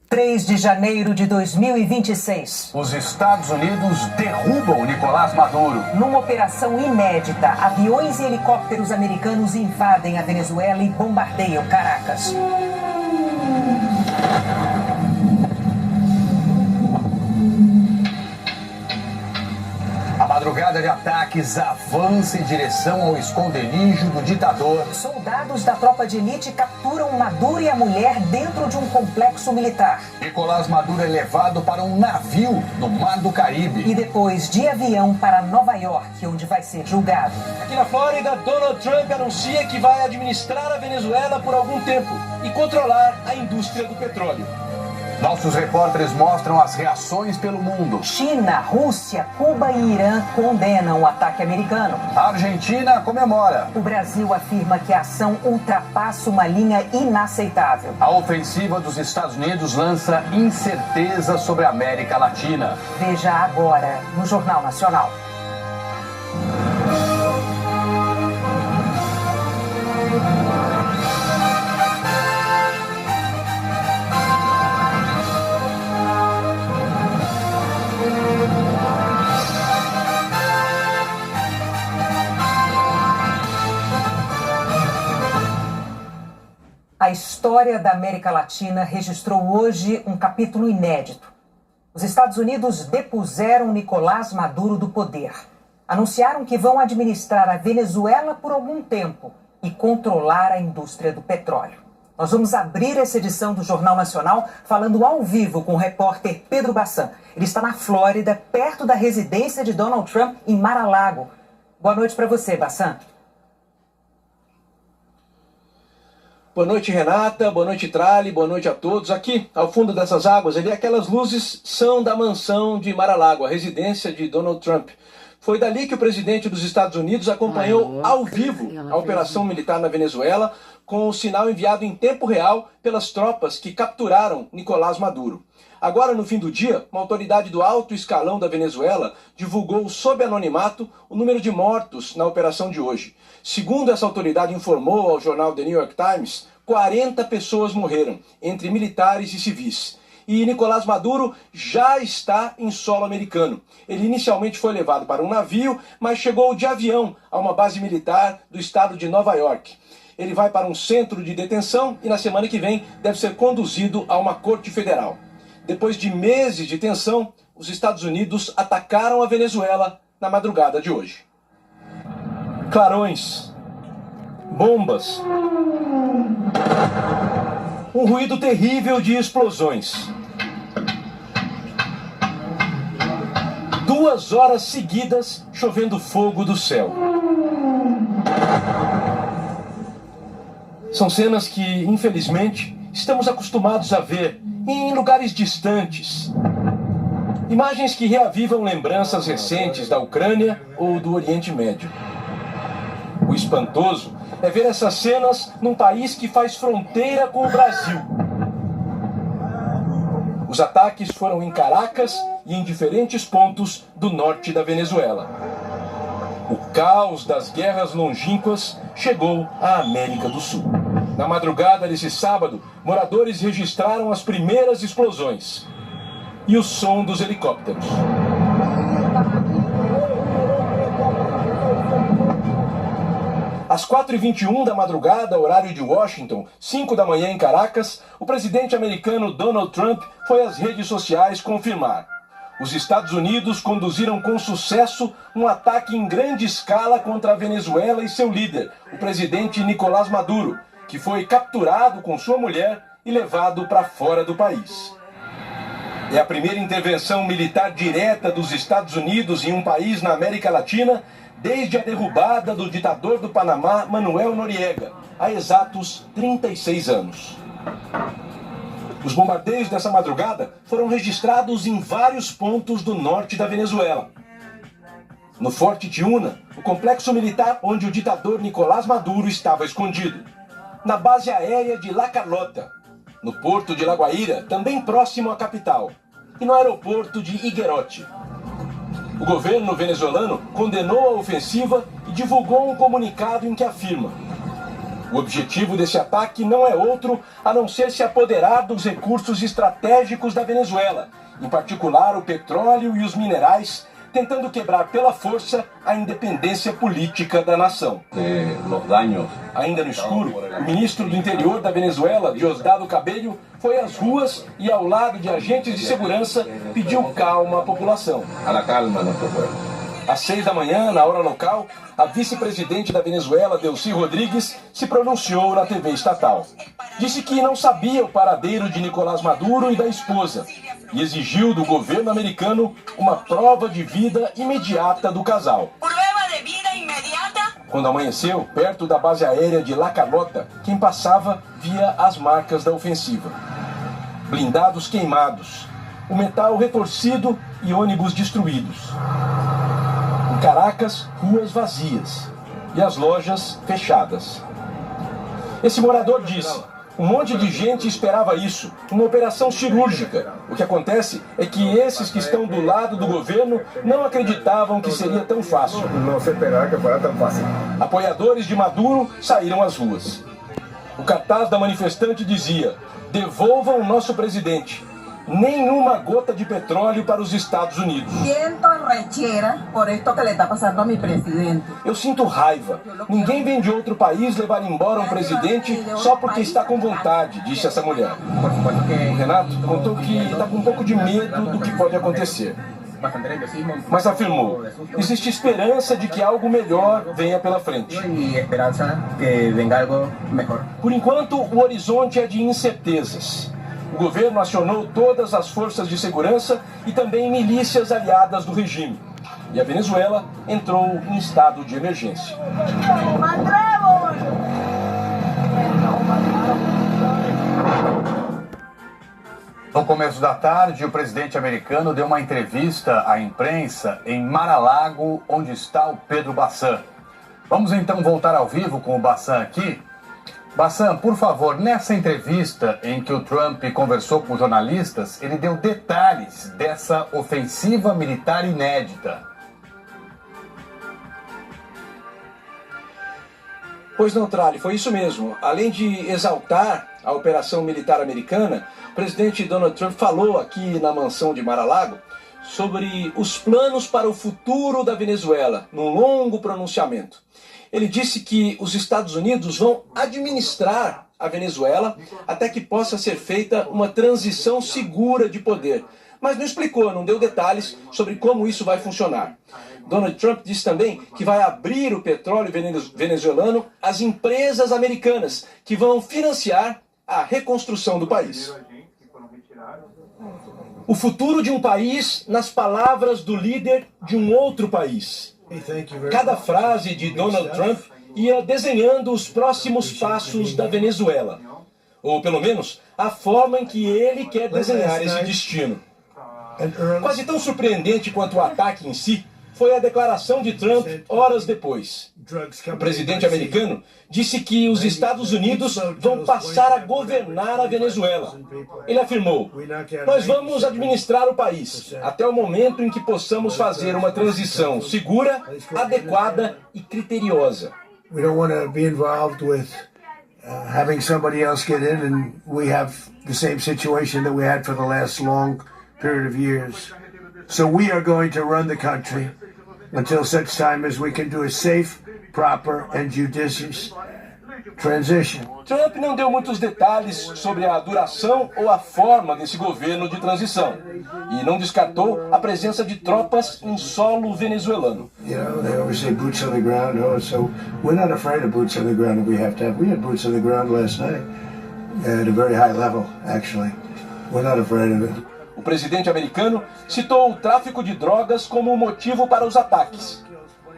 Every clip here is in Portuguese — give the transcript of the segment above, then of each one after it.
3 de janeiro de 2026. Os Estados Unidos derrubam Nicolás Maduro. Numa operação inédita, aviões e helicópteros americanos invadem a Venezuela e bombardeiam Caracas. A madrugada de ataques avança em direção ao esconderijo do ditador. Soldados da tropa de elite capturam Maduro e a mulher dentro de um complexo militar. Nicolás Maduro é levado para um navio no Mar do Caribe. E depois de avião para Nova York, onde vai ser julgado. Aqui na Flórida, Donald Trump anuncia que vai administrar a Venezuela por algum tempo e controlar a indústria do petróleo. Nossos repórteres mostram as reações pelo mundo. China, Rússia, Cuba e Irã condenam o ataque americano. A Argentina comemora. O Brasil afirma que a ação ultrapassa uma linha inaceitável. A ofensiva dos Estados Unidos lança incerteza sobre a América Latina. Veja agora no Jornal Nacional. A história da América Latina registrou hoje um capítulo inédito. Os Estados Unidos depuseram Nicolás Maduro do poder. Anunciaram que vão administrar a Venezuela por algum tempo e controlar a indústria do petróleo. Nós vamos abrir essa edição do Jornal Nacional falando ao vivo com o repórter Pedro Bassan. Ele está na Flórida, perto da residência de Donald Trump, em Mar-a-Lago. Boa noite para você, Bassan. Boa noite, Renata. Boa noite, Trali. Boa noite a todos. Aqui, ao fundo dessas águas, ali, aquelas luzes são da mansão de Mar-a-Lago, a residência de Donald Trump. Foi dali que o presidente dos Estados Unidos acompanhou ao vivo a operação militar na Venezuela, com o sinal enviado em tempo real pelas tropas que capturaram Nicolás Maduro. Agora, no fim do dia, uma autoridade do alto escalão da Venezuela divulgou sob anonimato o número de mortos na operação de hoje. Segundo essa autoridade informou ao jornal The New York Times, 40 pessoas morreram, entre militares e civis. E Nicolás Maduro já está em solo americano. Ele inicialmente foi levado para um navio, mas chegou de avião a uma base militar do estado de Nova York. Ele vai para um centro de detenção e na semana que vem deve ser conduzido a uma corte federal. Depois de meses de tensão, os Estados Unidos atacaram a Venezuela na madrugada de hoje. Clarões, bombas, um ruído terrível de explosões. 2 horas seguidas chovendo fogo do céu. São cenas que, infelizmente, estamos acostumados a ver em lugares distantes. Imagens que reavivam lembranças recentes da Ucrânia ou do Oriente Médio. O espantoso é ver essas cenas num país que faz fronteira com o Brasil. Os ataques foram em Caracas e em diferentes pontos do norte da Venezuela. O caos das guerras longínquas chegou à América do Sul. Na madrugada desse sábado, moradores registraram as primeiras explosões e o som dos helicópteros. Às 4h21 da madrugada, horário de Washington, 5 da manhã em Caracas, o presidente americano Donald Trump foi às redes sociais confirmar: os Estados Unidos conduziram com sucesso um ataque em grande escala contra a Venezuela e seu líder, o presidente Nicolás Maduro, que foi capturado com sua mulher e levado para fora do país. É a primeira intervenção militar direta dos Estados Unidos em um país na América Latina desde a derrubada do ditador do Panamá, Manuel Noriega, há exatos 36 anos. Os bombardeios dessa madrugada foram registrados em vários pontos do norte da Venezuela. No Forte Tiuna, o complexo militar onde o ditador Nicolás Maduro estava escondido. Na base aérea de La Carlota, no porto de La Guaira, também próximo à capital, e no aeroporto de Higuerote. O governo venezuelano condenou a ofensiva e divulgou um comunicado em que afirma: O objetivo desse ataque não é outro a não ser se apoderar dos recursos estratégicos da Venezuela, em particular o petróleo e os minerais, tentando quebrar pela força a independência política da nação. Ainda no escuro, o ministro do Interior da Venezuela, Diosdado Cabello, foi às ruas e, ao lado de agentes de segurança, pediu calma à população. Às 6 da manhã, na hora local, a vice-presidente da Venezuela, Delcy Rodrigues, se pronunciou na TV estatal. Disse que não sabia o paradeiro de Nicolás Maduro e da esposa e exigiu do governo americano uma prova de vida imediata do casal. Quando amanheceu, perto da base aérea de La Carlota, quem passava via as marcas da ofensiva. Blindados queimados, o metal retorcido e ônibus destruídos. Em Caracas, ruas vazias e as lojas fechadas. Esse morador disse: um monte de gente esperava isso, uma operação cirúrgica. O que acontece é que esses que estão do lado do governo não acreditavam que seria tão fácil. Não se esperava que fosse tão fácil. Apoiadores de Maduro saíram às ruas. O cartaz da manifestante dizia: devolvam o nosso presidente. Nenhuma gota de petróleo para os Estados Unidos. Eu sinto raiva. Ninguém vem de outro país levar embora um presidente só porque está com vontade, disse essa mulher. O Renato contou que está com um pouco de medo do que pode acontecer. Mas afirmou: existe esperança de que algo melhor venha pela frente. Por enquanto, o horizonte é de incertezas. O governo acionou todas as forças de segurança e também milícias aliadas do regime. E a Venezuela entrou em estado de emergência. No começo da tarde, o presidente americano deu uma entrevista à imprensa em Mar-a-Lago, onde está o Pedro Bassan. Vamos então voltar ao vivo com o Bassan aqui. Bassan, por favor, nessa entrevista em que o Trump conversou com jornalistas, ele deu detalhes dessa ofensiva militar inédita. Pois não, Trali, foi isso mesmo. Além de exaltar a operação militar americana, o presidente Donald Trump falou aqui na mansão de Mar-a-Lago sobre os planos para o futuro da Venezuela, num longo pronunciamento. Ele disse que os Estados Unidos vão administrar a Venezuela até que possa ser feita uma transição segura de poder. Mas não explicou, não deu detalhes sobre como isso vai funcionar. Donald Trump disse também que vai abrir o petróleo venezuelano às empresas americanas, que vão financiar a reconstrução do país. O futuro de um país nas palavras do líder de um outro país. Cada frase de Donald Trump ia desenhando os próximos passos da Venezuela. Ou, pelo menos, a forma em que ele quer desenhar esse destino. Quase tão surpreendente quanto o ataque em si foi a declaração de Trump horas depois. O presidente americano disse que os Estados Unidos vão passar a governar a Venezuela. Ele afirmou: nós vamos administrar o país até o momento em que possamos fazer uma transição segura, adequada e criteriosa. We don't want to be involved with having somebody else get in and we have the same situation that we had for the last long period of years. So we are going to run the country until such time as we can do a safe, proper and judicious transition. Trump não deu muitos detalhes sobre a duração ou a forma desse governo de transição e não descartou a presença de tropas em solo venezuelano. You know, they always say boots on the ground. Oh, so we're not afraid of boots on the ground if we have to have. We had boots on the ground last night at a very high level, actually. We're not afraid of it. O presidente americano citou o tráfico de drogas como motivo para os ataques.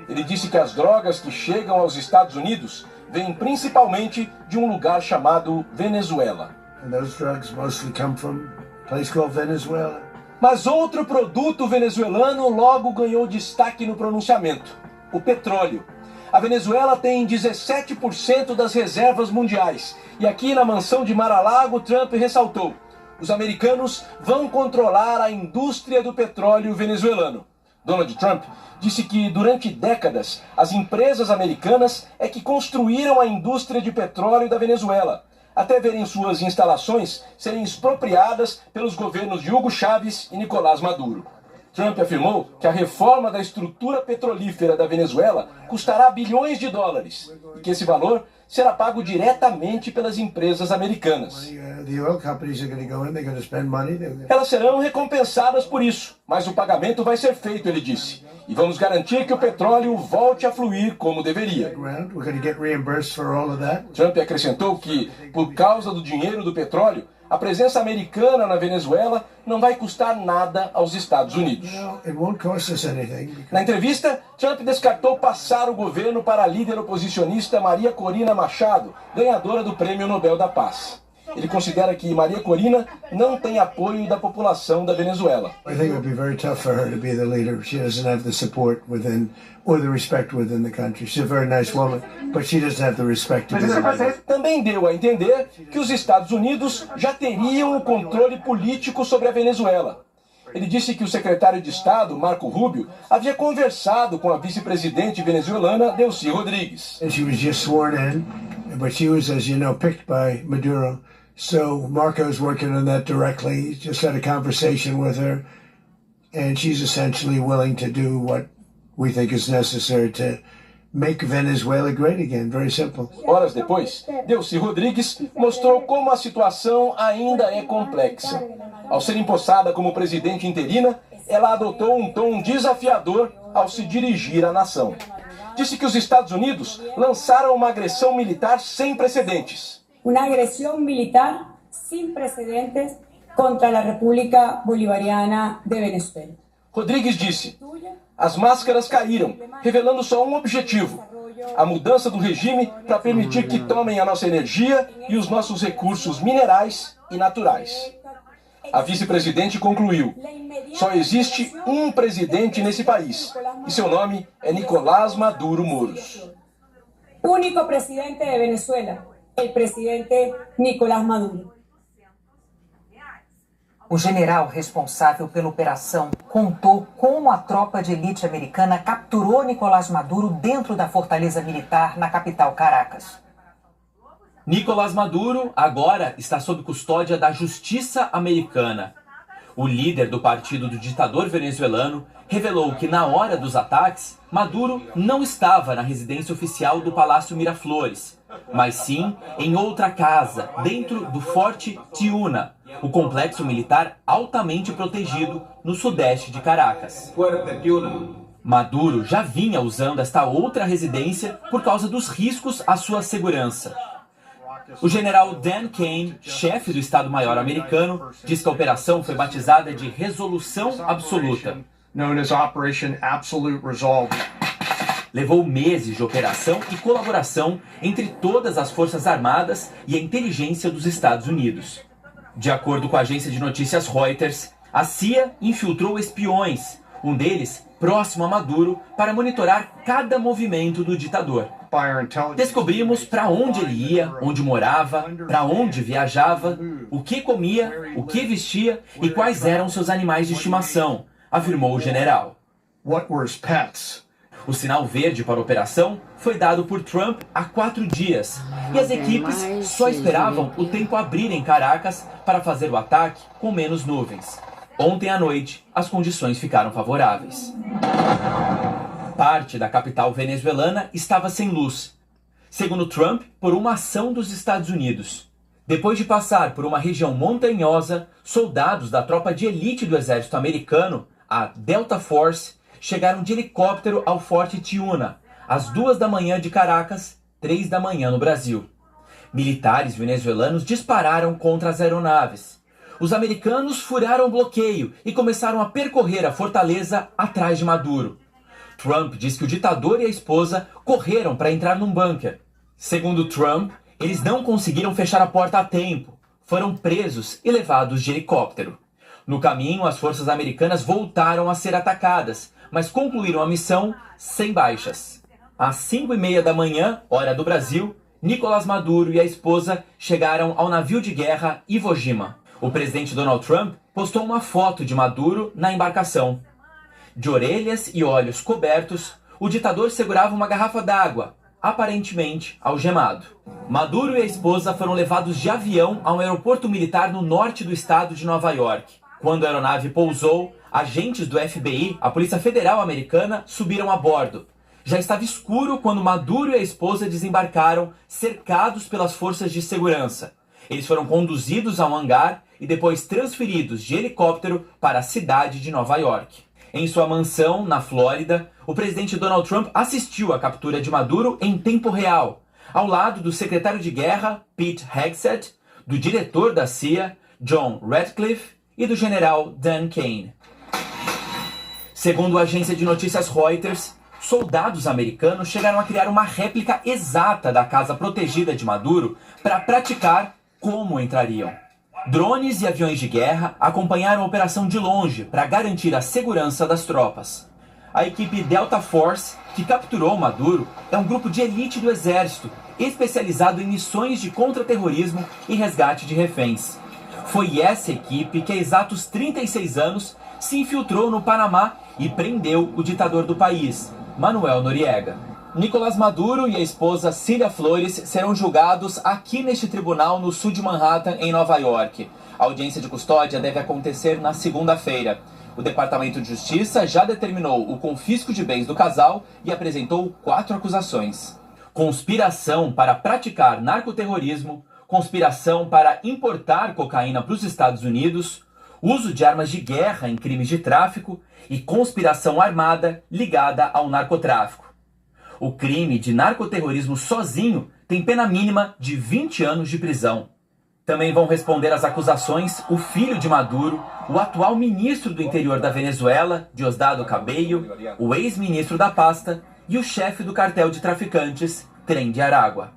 Ele disse que as drogas que chegam aos Estados Unidos vêm principalmente de um lugar chamado Venezuela. And those drugs mostly come from a place called Venezuela. Mas outro produto venezuelano logo ganhou destaque no pronunciamento: o petróleo. A Venezuela tem 17% das reservas mundiais. E aqui na mansão de Mar-a-Lago, Trump ressaltou: os americanos vão controlar a indústria do petróleo venezuelano. Donald Trump disse que durante décadas as empresas americanas é que construíram a indústria de petróleo da Venezuela, até verem suas instalações serem expropriadas pelos governos de Hugo Chávez e Nicolás Maduro. Trump afirmou que a reforma da estrutura petrolífera da Venezuela custará bilhões de dólares e que esse valor será pago diretamente pelas empresas americanas. Elas serão recompensadas por isso, mas o pagamento vai ser feito, ele disse. E vamos garantir que o petróleo volte a fluir como deveria. Trump acrescentou que, por causa do dinheiro do petróleo, a presença americana na Venezuela não vai custar nada aos Estados Unidos. Na entrevista, Trump descartou passar o governo para a líder oposicionista Maria Corina Machado, ganhadora do Prêmio Nobel da Paz. Ele considera que Maria Corina não tem apoio da população da Venezuela. I think it would be very tough for her to be the leader. She doesn't have the support within or the respect within the country. She's a very nice woman, but she doesn't have the respect to be the leader. Também deu a entender que os Estados Unidos já teriam o controle político sobre a Venezuela. Ele disse que o secretário de Estado, Marco Rubio, havia conversado com a vice-presidente venezuelana, Delcy Rodrigues. She was just sworn in, but she was, as you know, picked by Maduro. So Marco's working on that directly. He just had a conversation with her, and she's essentially willing to do what we think is necessary to make Venezuela great again. Very simple. Horas depois, Delcy Rodrigues mostrou como a situação ainda é complexa. Ao ser empossada como presidente interina, ela adotou um tom desafiador ao se dirigir à nação. Disse que os Estados Unidos lançaram uma agressão militar sem precedentes. Una agresión militar sin precedentes contra la República Bolivariana de Venezuela. Rodrigues disse: as máscaras caíram, revelando só um objetivo: a mudança do regime para permitir que tomem a nossa energia e os nossos recursos minerais e naturais. A vice-presidente concluiu: só existe um presidente nesse país, e seu nome é Nicolás Maduro Moros. Único presidente de Venezuela, el presidente Nicolás Maduro. O general responsável pela operação contou como a tropa de elite americana capturou Nicolás Maduro dentro da fortaleza militar na capital Caracas. Nicolás Maduro agora está sob custódia da justiça americana. O líder do partido do ditador venezuelano revelou que na hora dos ataques, Maduro não estava na residência oficial do Palácio Miraflores, mas sim em outra casa, dentro do Forte Tiuna, o complexo militar altamente protegido no sudeste de Caracas. Maduro já vinha usando esta outra residência por causa dos riscos à sua segurança. O general Dan Kane, chefe do Estado-Maior americano, diz que a operação foi batizada de Resolução Absoluta. Levou meses de operação e colaboração entre todas as forças armadas e a inteligência dos Estados Unidos. De acordo com a agência de notícias Reuters, a CIA infiltrou espiões, um deles próximo a Maduro, para monitorar cada movimento do ditador. Descobrimos para onde ele ia, onde morava, para onde viajava, o que comia, o que vestia e quais eram seus animais de estimação, afirmou o general. O sinal verde para a operação foi dado por Trump há 4 dias e as equipes só esperavam o tempo abrir em Caracas para fazer o ataque com menos nuvens. Ontem à noite, as condições ficaram favoráveis. Parte da capital venezuelana estava sem luz, segundo Trump, por uma ação dos Estados Unidos. Depois de passar por uma região montanhosa, soldados da tropa de elite do exército americano, a Delta Force, chegaram de helicóptero ao Forte Tiuna, às 2 da manhã de Caracas, 3 da manhã no Brasil. Militares venezuelanos dispararam contra as aeronaves. Os americanos furaram o bloqueio e começaram a percorrer a fortaleza atrás de Maduro. Trump diz que o ditador e a esposa correram para entrar num bunker. Segundo Trump, eles não conseguiram fechar a porta a tempo. Foram presos e levados de helicóptero. No caminho, as forças americanas voltaram a ser atacadas, mas concluíram a missão sem baixas. Às 5h30 da manhã, hora do Brasil, Nicolás Maduro e a esposa chegaram ao navio de guerra Iwo Jima. O presidente Donald Trump postou uma foto de Maduro na embarcação. De orelhas e olhos cobertos, o ditador segurava uma garrafa d'água, aparentemente algemado. Maduro e a esposa foram levados de avião a um aeroporto militar no norte do estado de Nova York. Quando a aeronave pousou, agentes do FBI, a Polícia Federal Americana, subiram a bordo. Já estava escuro quando Maduro e a esposa desembarcaram, cercados pelas forças de segurança. Eles foram conduzidos a um hangar e depois transferidos de helicóptero para a cidade de Nova York. Em sua mansão, na Flórida, o presidente Donald Trump assistiu à captura de Maduro em tempo real, ao lado do secretário de guerra, Pete Hegseth, do diretor da CIA, John Ratcliffe, e do general Dan Kane. Segundo a agência de notícias Reuters, soldados americanos chegaram a criar uma réplica exata da casa protegida de Maduro para praticar como entrariam. Drones e aviões de guerra acompanharam a operação de longe para garantir a segurança das tropas. A equipe Delta Force, que capturou Maduro, é um grupo de elite do exército, especializado em missões de contra-terrorismo e resgate de reféns. Foi essa equipe que há exatos 36 anos se infiltrou no Panamá e prendeu o ditador do país, Manuel Noriega. Nicolás Maduro e a esposa Cília Flores serão julgados aqui neste tribunal no sul de Manhattan, em Nova York. A audiência de custódia deve acontecer na segunda-feira. O Departamento de Justiça já determinou o confisco de bens do casal e apresentou 4 acusações: conspiração para praticar narcoterrorismo, conspiração para importar cocaína para os Estados Unidos, uso de armas de guerra em crimes de tráfico e conspiração armada ligada ao narcotráfico. O crime de narcoterrorismo sozinho tem pena mínima de 20 anos de prisão. Também vão responder às acusações o filho de Maduro, o atual ministro do interior da Venezuela, Diosdado Cabello, o ex-ministro da pasta e o chefe do cartel de traficantes, Tren de Aragua.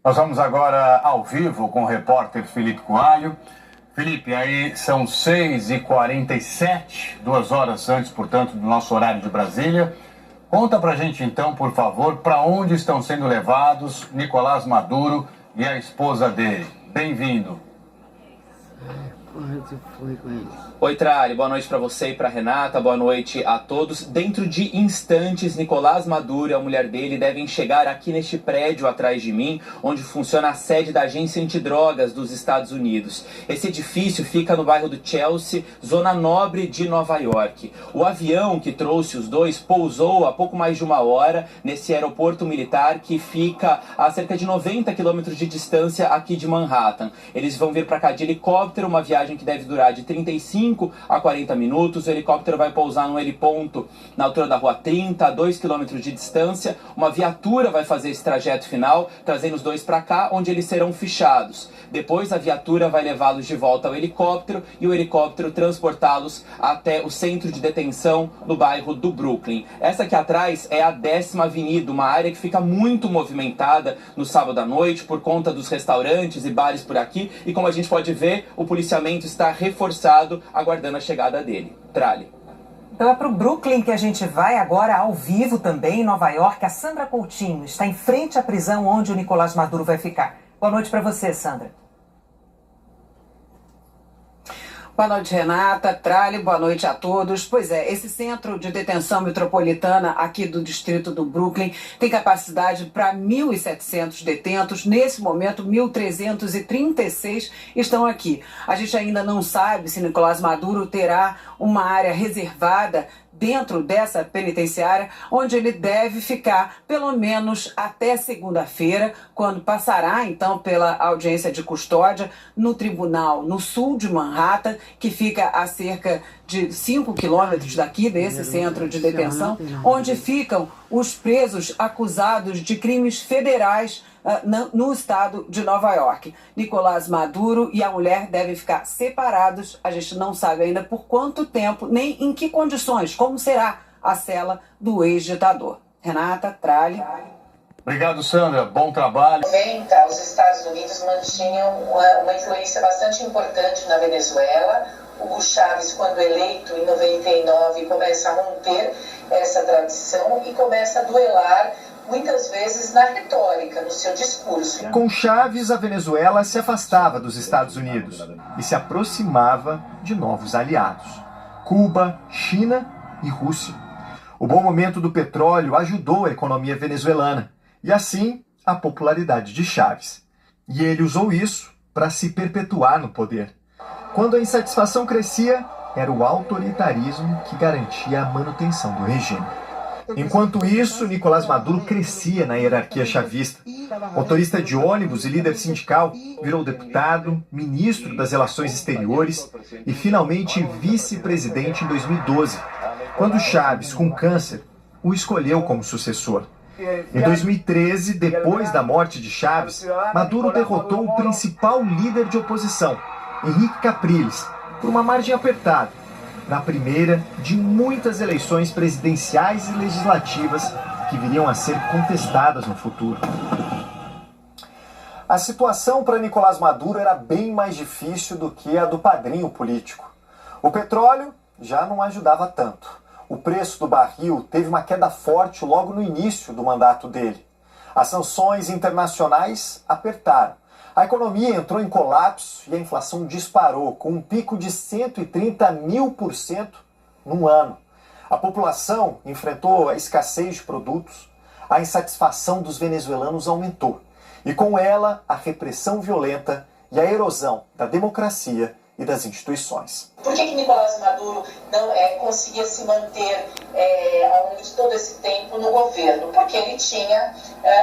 Nós vamos agora ao vivo com o repórter Felipe Coalho. Felipe, aí são 6h47, 2 horas antes, portanto, do nosso horário de Brasília. Conta pra gente então, por favor, para onde estão sendo levados Nicolás Maduro e a esposa dele. Bem-vindo. Oi, Trali, boa noite para você e para Renata, boa noite a todos. Dentro de instantes, Nicolás Maduro e a mulher dele devem chegar aqui neste prédio atrás de mim, onde funciona a sede da Agência Antidrogas dos Estados Unidos. Esse edifício fica no bairro do Chelsea, zona nobre de Nova York. O avião que trouxe os dois pousou há pouco mais de 1 hora nesse aeroporto militar que fica a cerca de 90 quilômetros de distância aqui de Manhattan. Eles vão vir para cá de helicóptero, uma viagem que deve durar de 35 a 40 minutos. O helicóptero vai pousar num heliponto na altura da Rua 30, a 2 km de distância. Uma viatura vai fazer esse trajeto final, trazendo os dois para cá, onde eles serão fichados. Depois a viatura vai levá-los de volta ao helicóptero e o helicóptero transportá-los até o centro de detenção no bairro do Brooklyn. Essa aqui atrás é a 10ª Avenida, uma área que fica muito movimentada no sábado à noite por conta dos restaurantes e bares por aqui. E como a gente pode ver, o policiamento está reforçado, aguardando a chegada dele. Trali. Então é para o Brooklyn que a gente vai agora ao vivo também, em Nova York. A Sandra Coutinho está em frente à prisão onde o Nicolás Maduro vai ficar. Boa noite para você, Sandra. Boa noite, Renata, Trali, boa noite a todos. Pois é, esse centro de detenção metropolitana aqui do distrito do Brooklyn tem capacidade para 1.700 detentos. Nesse momento, 1.336 estão aqui. A gente ainda não sabe se Nicolás Maduro terá uma área reservada dentro dessa penitenciária, onde ele deve ficar pelo menos até segunda-feira, quando passará então pela audiência de custódia no tribunal no sul de Manhattan, que fica a cerca de 5 quilômetros daqui desse centro de detenção, onde ficam os presos acusados de crimes federais no estado de Nova York. Nicolás Maduro e a mulher devem ficar separados. A gente não sabe ainda por quanto tempo, nem em que condições, como será a cela do ex-ditador. Renata, Trali. Obrigado, Sandra. Bom trabalho. Em 90, os Estados Unidos mantinham uma influência bastante importante na Venezuela. Hugo Chávez, quando eleito em 99, começa a romper essa tradição e começa a duelar muitas vezes na retórica, no seu discurso. Com Chávez, a Venezuela se afastava dos Estados Unidos e se aproximava de novos aliados. Cuba, China e Rússia. O bom momento do petróleo ajudou a economia venezuelana e, assim, a popularidade de Chávez. E ele usou isso para se perpetuar no poder. Quando a insatisfação crescia, era o autoritarismo que garantia a manutenção do regime. Enquanto isso, Nicolás Maduro crescia na hierarquia chavista. Motorista de ônibus e líder sindical, virou deputado, ministro das Relações Exteriores e finalmente vice-presidente em 2012, quando Chávez, com câncer, o escolheu como sucessor. Em 2013, depois da morte de Chávez, Maduro derrotou o principal líder de oposição, Henrique Capriles, por uma margem apertada, na primeira de muitas eleições presidenciais e legislativas que viriam a ser contestadas no futuro. A situação para Nicolás Maduro era bem mais difícil do que a do padrinho político. O petróleo já não ajudava tanto. O preço do barril teve uma queda forte logo no início do mandato dele. As sanções internacionais apertaram. A economia entrou em colapso e a inflação disparou, com um pico de 130.000% num ano. A população enfrentou a escassez de produtos, a insatisfação dos venezuelanos aumentou. E com ela, a repressão violenta e a erosão da democracia e das instituições. Por que Nicolás Maduro não conseguia se manter ao longo de todo esse tempo no governo? Porque ele tinha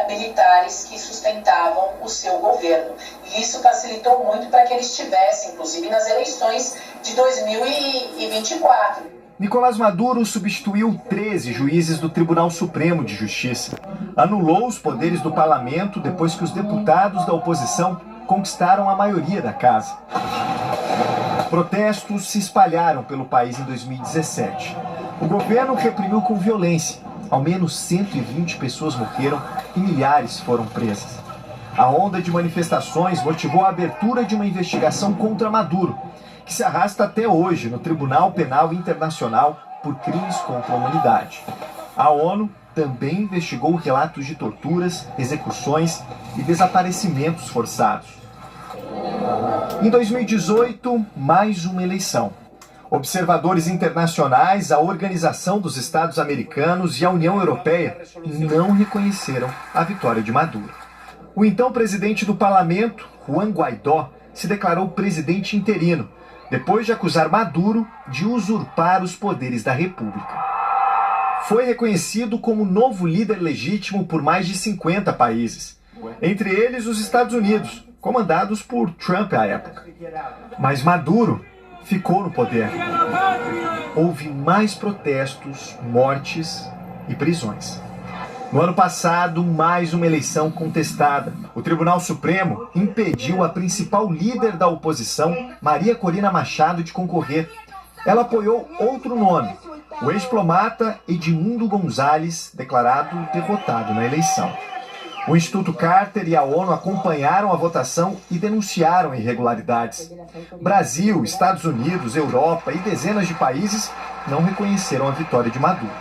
militares que sustentavam o seu governo. E isso facilitou muito para que ele estivesse, inclusive, nas eleições de 2024. Nicolás Maduro substituiu 13 juízes do Tribunal Supremo de Justiça. Anulou os poderes do parlamento depois que os deputados da oposição conquistaram a maioria da casa. Protestos se espalharam pelo país em 2017. O governo reprimiu com violência. Ao menos 120 pessoas morreram e milhares foram presas. A onda de manifestações motivou a abertura de uma investigação contra Maduro, que se arrasta até hoje no Tribunal Penal Internacional por crimes contra a humanidade. A ONU também investigou relatos de torturas, execuções e desaparecimentos forçados. Em 2018, mais uma eleição. Observadores internacionais, a Organização dos Estados Americanos e a União Europeia não reconheceram a vitória de Maduro. O então presidente do parlamento, Juan Guaidó, se declarou presidente interino, depois de acusar Maduro de usurpar os poderes da República. Foi reconhecido como novo líder legítimo por mais de 50 países, entre eles os Estados Unidos, comandados por Trump à época. Mas Maduro ficou no poder. Houve mais protestos, mortes e prisões. No ano passado, mais uma eleição contestada. O Tribunal Supremo impediu a principal líder da oposição, Maria Corina Machado, de concorrer. Ela apoiou outro nome, o ex-diplomata Edmundo Gonzalez, declarado derrotado na eleição. O Instituto Carter e a ONU acompanharam a votação e denunciaram irregularidades. Brasil, Estados Unidos, Europa e dezenas de países não reconheceram a vitória de Maduro.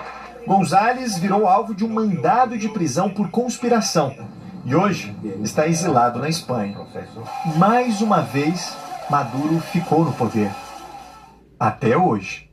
Gonzalez virou alvo de um mandado de prisão por conspiração e hoje está exilado na Espanha. Mais uma vez, Maduro ficou no poder. Até hoje.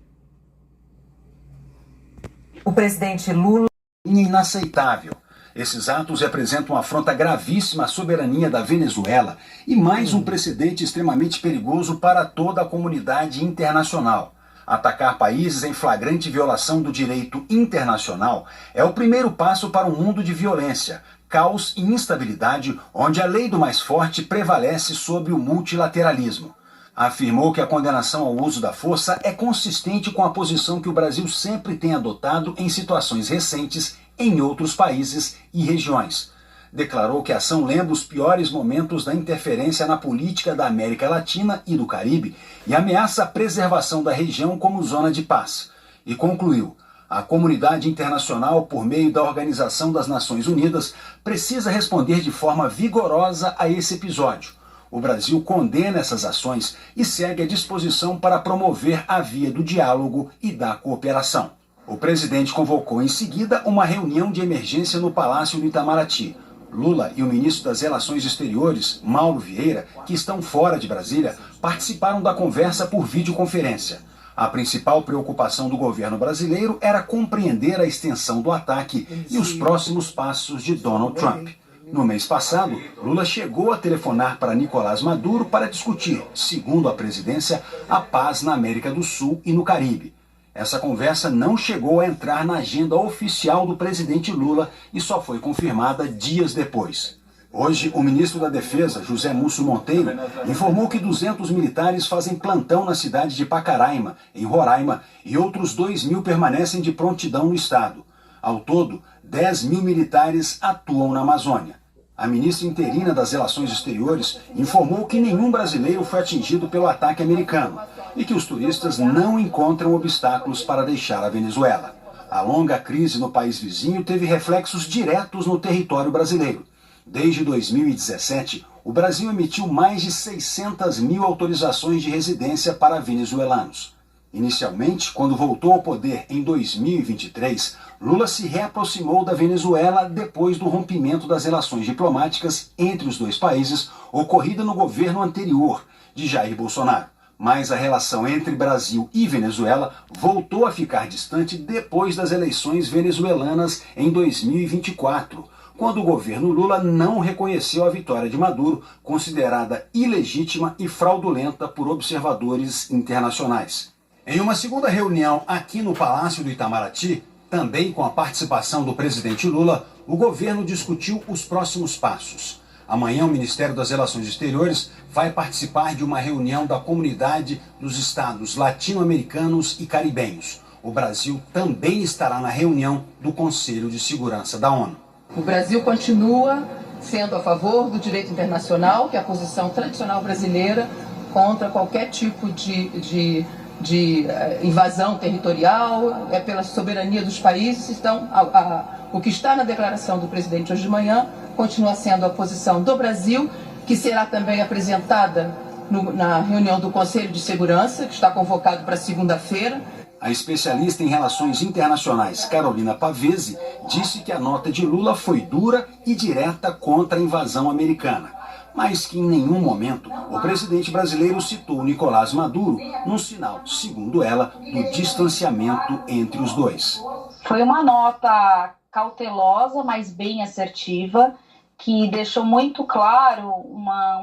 O presidente Lula... Inaceitável. Esses atos representam uma afronta gravíssima à soberania da Venezuela e mais um precedente extremamente perigoso para toda a comunidade internacional. Atacar países em flagrante violação do direito internacional é o primeiro passo para um mundo de violência, caos e instabilidade, onde a lei do mais forte prevalece sobre o multilateralismo. Afirmou que a condenação ao uso da força é consistente com a posição que o Brasil sempre tem adotado em situações recentes em outros países e regiões. Declarou que a ação lembra os piores momentos da interferência na política da América Latina e do Caribe e ameaça a preservação da região como zona de paz. E concluiu: a comunidade internacional, por meio da Organização das Nações Unidas, precisa responder de forma vigorosa a esse episódio. O Brasil condena essas ações e segue à disposição para promover a via do diálogo e da cooperação. O presidente convocou em seguida uma reunião de emergência no Palácio do Itamaraty. Lula e o ministro das Relações Exteriores, Mauro Vieira, que estão fora de Brasília, participaram da conversa por videoconferência. A principal preocupação do governo brasileiro era compreender a extensão do ataque e os próximos passos de Donald Trump. No mês passado, Lula chegou a telefonar para Nicolás Maduro para discutir, segundo a presidência, a paz na América do Sul e no Caribe. Essa conversa não chegou a entrar na agenda oficial do presidente Lula e só foi confirmada dias depois. Hoje, o ministro da Defesa, José Múcio Monteiro, informou que 200 militares fazem plantão na cidade de Pacaraima, em Roraima, e outros 2.000 permanecem de prontidão no estado. Ao todo, 10.000 militares atuam na Amazônia. A ministra interina das Relações Exteriores informou que nenhum brasileiro foi atingido pelo ataque americano e que os turistas não encontram obstáculos para deixar a Venezuela. A longa crise no país vizinho teve reflexos diretos no território brasileiro. Desde 2017, o Brasil emitiu mais de 600.000 autorizações de residência para venezuelanos. Inicialmente, quando voltou ao poder em 2023, Lula se reaproximou da Venezuela depois do rompimento das relações diplomáticas entre os dois países, ocorrida no governo anterior de Jair Bolsonaro. Mas a relação entre Brasil e Venezuela voltou a ficar distante depois das eleições venezuelanas em 2024, quando o governo Lula não reconheceu a vitória de Maduro, considerada ilegítima e fraudulenta por observadores internacionais. Em uma segunda reunião aqui no Palácio do Itamaraty, também com a participação do presidente Lula, o governo discutiu os próximos passos. Amanhã, o Ministério das Relações Exteriores vai participar de uma reunião da Comunidade dos Estados Latino-Americanos e Caribenhos. O Brasil também estará na reunião do Conselho de Segurança da ONU. O Brasil continua sendo a favor do direito internacional, que é a posição tradicional brasileira contra qualquer tipo de invasão territorial, é pela soberania dos países. Então, o que está na declaração do presidente hoje de manhã continua sendo a posição do Brasil, que será também apresentada na reunião do Conselho de Segurança, que está convocado para segunda-feira. A especialista em relações internacionais Carolina Pavese disse que a nota de Lula foi dura e direta contra a invasão americana, mas que em nenhum momento o presidente brasileiro citou Nicolás Maduro num sinal, segundo ela, do distanciamento entre os dois. Foi uma nota cautelosa, mas bem assertiva, que deixou muito claro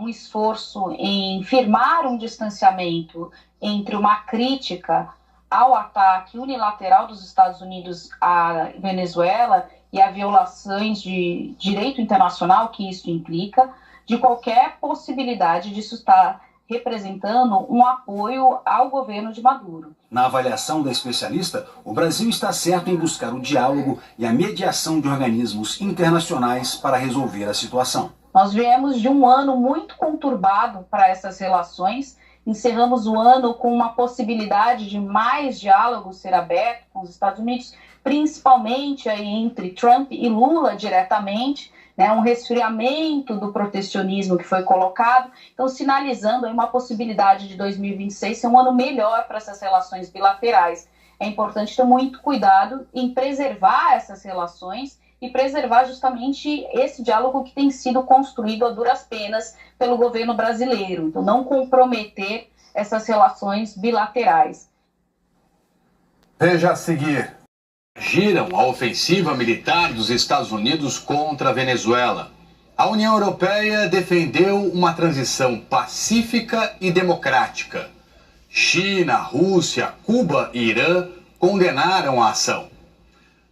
um esforço em firmar um distanciamento entre uma crítica ao ataque unilateral dos Estados Unidos à Venezuela e a violações de direito internacional que isso implica, de qualquer possibilidade disso estar representando um apoio ao governo de Maduro. Na avaliação da especialista, o Brasil está certo em buscar o diálogo e a mediação de organismos internacionais para resolver a situação. Nós viemos de um ano muito conturbado para essas relações. Encerramos o ano com uma possibilidade de mais diálogo ser aberto com os Estados Unidos, principalmente aí entre Trump e Lula diretamente, né, um resfriamento do protecionismo que foi colocado, então sinalizando aí uma possibilidade de 2026 ser um ano melhor para essas relações bilaterais. É importante ter muito cuidado em preservar essas relações e preservar justamente esse diálogo que tem sido construído a duras penas pelo governo brasileiro. Então, não comprometer essas relações bilaterais. Veja a seguir. Giram a ofensiva militar dos Estados Unidos contra a Venezuela. A União Europeia defendeu uma transição pacífica e democrática. China, Rússia, Cuba e Irã condenaram a ação.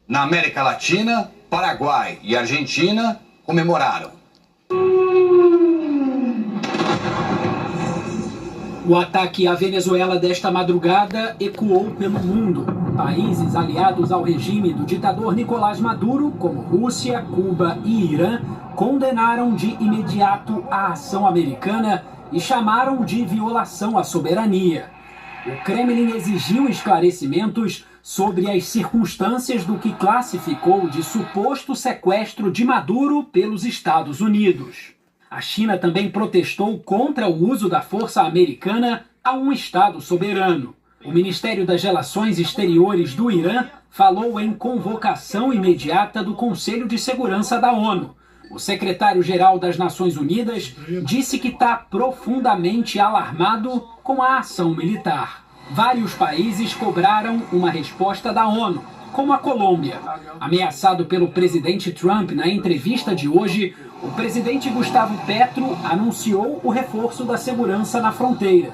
Na América Latina, Paraguai e Argentina comemoraram. O ataque à Venezuela desta madrugada ecoou pelo mundo. Países aliados ao regime do ditador Nicolás Maduro, como Rússia, Cuba e Irã, condenaram de imediato a ação americana e chamaram de violação à soberania. O Kremlin exigiu esclarecimentos sobre as circunstâncias do que classificou de suposto sequestro de Maduro pelos Estados Unidos. A China também protestou contra o uso da força americana a um Estado soberano. O Ministério das Relações Exteriores do Irã falou em convocação imediata do Conselho de Segurança da ONU. O secretário-geral das Nações Unidas disse que está profundamente alarmado com a ação militar. Vários países cobraram uma resposta da ONU, como a Colômbia. Ameaçado pelo presidente Trump na entrevista de hoje, o presidente Gustavo Petro anunciou o reforço da segurança na fronteira.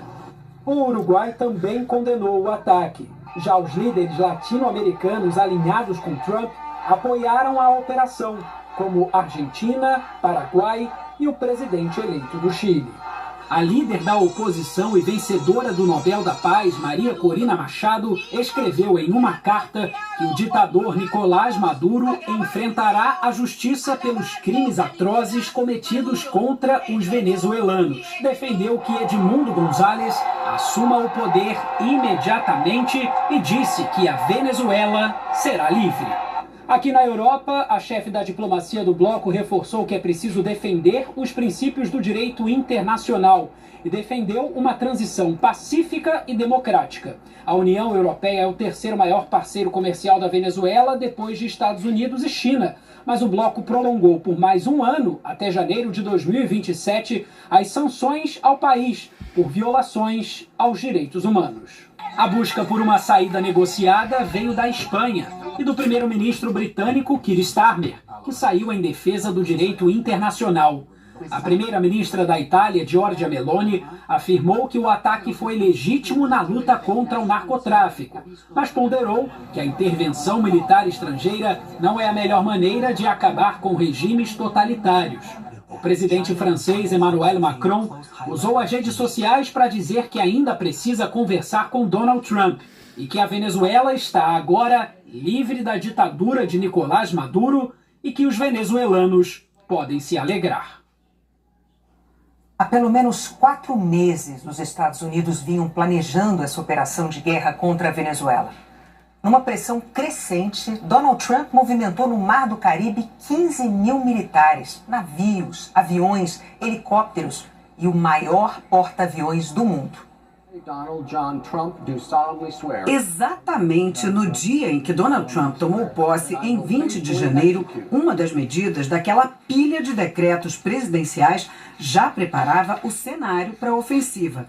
O Uruguai também condenou o ataque. Já os líderes latino-americanos alinhados com Trump apoiaram a operação, como Argentina, Paraguai e o presidente eleito do Chile. A líder da oposição e vencedora do Nobel da Paz, Maria Corina Machado, escreveu em uma carta que o ditador Nicolás Maduro enfrentará a justiça pelos crimes atrozes cometidos contra os venezuelanos. Defendeu que Edmundo González assuma o poder imediatamente e disse que a Venezuela será livre. Aqui na Europa, a chefe da diplomacia do bloco reforçou que é preciso defender os princípios do direito internacional e defendeu uma transição pacífica e democrática. A União Europeia é o terceiro maior parceiro comercial da Venezuela depois de Estados Unidos e China, mas o bloco prolongou por mais um ano, até janeiro de 2027, as sanções ao país por violações aos direitos humanos. A busca por uma saída negociada veio da Espanha e do primeiro-ministro britânico Keir Starmer, que saiu em defesa do direito internacional. A primeira-ministra da Itália, Giorgia Meloni, afirmou que o ataque foi legítimo na luta contra o narcotráfico, mas ponderou que a intervenção militar estrangeira não é a melhor maneira de acabar com regimes totalitários. O presidente francês Emmanuel Macron usou as redes sociais para dizer que ainda precisa conversar com Donald Trump e que a Venezuela está agora livre da ditadura de Nicolás Maduro e que os venezuelanos podem se alegrar. Há pelo menos 4 meses, os Estados Unidos vinham planejando essa operação de guerra contra a Venezuela. Numa pressão crescente, Donald Trump movimentou no Mar do Caribe 15 mil militares, navios, aviões, helicópteros e o maior porta-aviões do mundo. Exatamente no dia em que Donald Trump tomou posse, em 20 de janeiro, uma das medidas daquela pilha de decretos presidenciais já preparava o cenário para a ofensiva.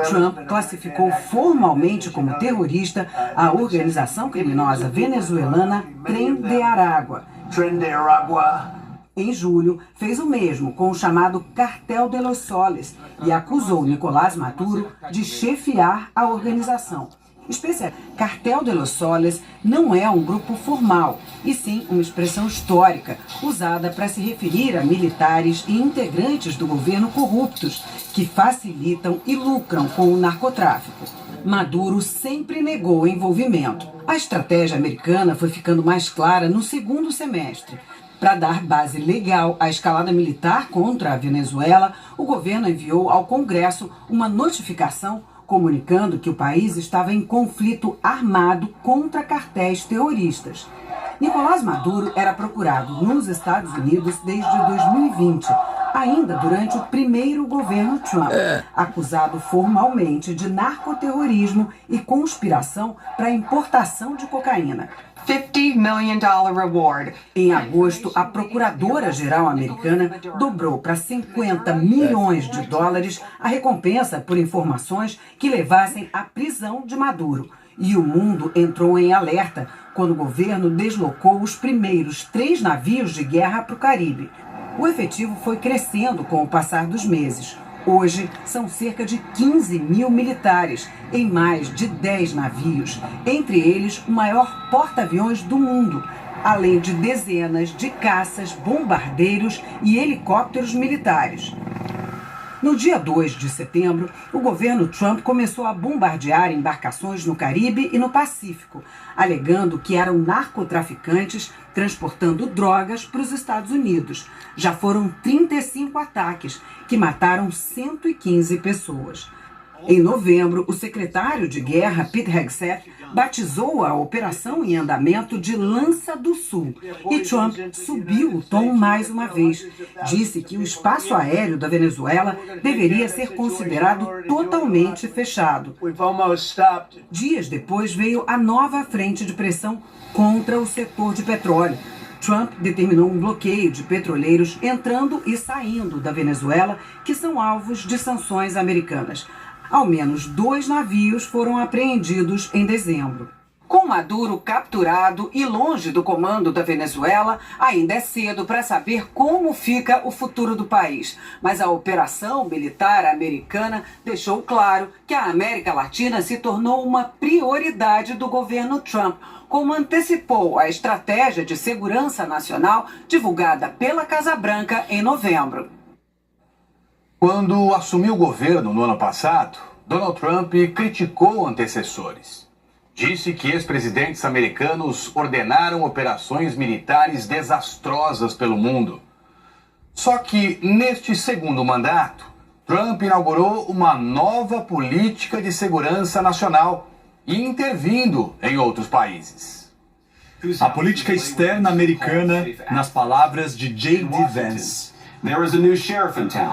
Trump classificou formalmente como terrorista a organização criminosa venezuelana Tren de Aragua. Em julho, fez o mesmo com o chamado Cartel de los Soles e acusou Nicolás Maduro de chefiar a organização. Cartel de los Soles não é um grupo formal, e sim uma expressão histórica, usada para se referir a militares e integrantes do governo corruptos, que facilitam e lucram com o narcotráfico. Maduro sempre negou o envolvimento. A estratégia americana foi ficando mais clara no segundo semestre. Para dar base legal à escalada militar contra a Venezuela, o governo enviou ao Congresso uma notificação comunicando que o país estava em conflito armado contra cartéis terroristas. Nicolás Maduro era procurado nos Estados Unidos desde 2020, ainda durante o primeiro governo Trump, acusado formalmente de narcoterrorismo e conspiração para a importação de cocaína. $50 million reward. Em agosto, a procuradora-geral americana dobrou para $50 milhões a recompensa por informações que levassem à prisão de Maduro. E o mundo entrou em alerta quando o governo deslocou os primeiros 3 navios de guerra para o Caribe. O efetivo foi crescendo com o passar dos meses. Hoje, são cerca de 15 mil militares em mais de 10 navios, entre eles o maior porta-aviões do mundo, além de dezenas de caças, bombardeiros e helicópteros militares. No dia 2 de setembro, o governo Trump começou a bombardear embarcações no Caribe e no Pacífico, alegando que eram narcotraficantes transportando drogas para os Estados Unidos. Já foram 35 ataques que mataram 115 pessoas. Em novembro, o secretário de Guerra, Pete Hegseth, batizou a operação em andamento de Lança do Sul. E Trump subiu o tom mais uma vez. Disse que o espaço aéreo da Venezuela deveria ser considerado totalmente fechado. Dias depois veio a nova frente de pressão contra o setor de petróleo. Trump determinou um bloqueio de petroleiros entrando e saindo da Venezuela, que são alvos de sanções americanas. Ao menos 2 navios foram apreendidos em dezembro. Com Maduro capturado e longe do comando da Venezuela, ainda é cedo para saber como fica o futuro do país. Mas a operação militar americana deixou claro que a América Latina se tornou uma prioridade do governo Trump, como antecipou a estratégia de segurança nacional divulgada pela Casa Branca em novembro. Quando assumiu o governo no ano passado, Donald Trump criticou antecessores. Disse que ex-presidentes americanos ordenaram operações militares desastrosas pelo mundo. Só que, neste segundo mandato, Trump inaugurou uma nova política de segurança nacional e intervindo em outros países. A política externa americana, nas palavras de J.D. Vance.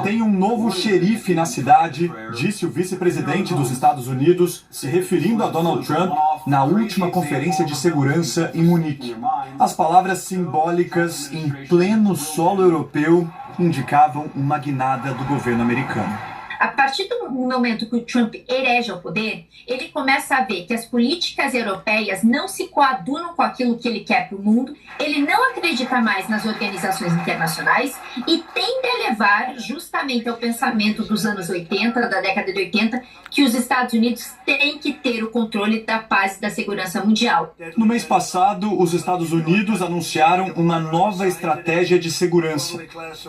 Tem um novo xerife na cidade, disse o vice-presidente dos Estados Unidos, se referindo a Donald Trump na última conferência de segurança em Munique. As palavras simbólicas em pleno solo europeu indicavam uma guinada do governo americano. A partir do momento que o Trump elege ao poder, ele começa a ver que as políticas europeias não se coadunam com aquilo que ele quer para o mundo, ele não acredita mais nas organizações internacionais e tende a levar justamente ao pensamento dos anos 80, da década de 80, que os Estados Unidos têm que ter o controle da paz e da segurança mundial. No mês passado, os Estados Unidos anunciaram uma nova estratégia de segurança.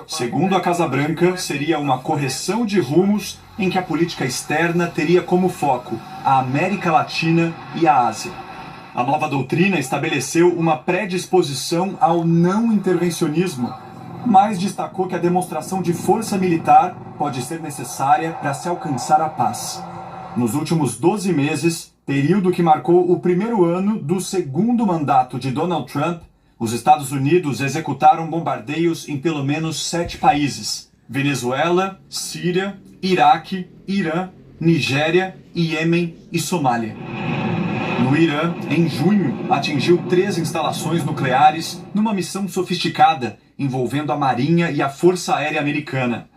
Segundo a Casa Branca, seria uma correção de rumos em que a política externa teria como foco a América Latina e a Ásia. A nova doutrina estabeleceu uma predisposição ao não intervencionismo, mas destacou que a demonstração de força militar pode ser necessária para se alcançar a paz. Nos últimos 12 meses, período que marcou o primeiro ano do segundo mandato de Donald Trump, os Estados Unidos executaram bombardeios em pelo menos 7 países: Venezuela, Síria, Iraque, Irã, Nigéria, Iêmen e Somália. No Irã, em junho, atingiu 3 instalações nucleares numa missão sofisticada envolvendo a Marinha e a Força Aérea Americana.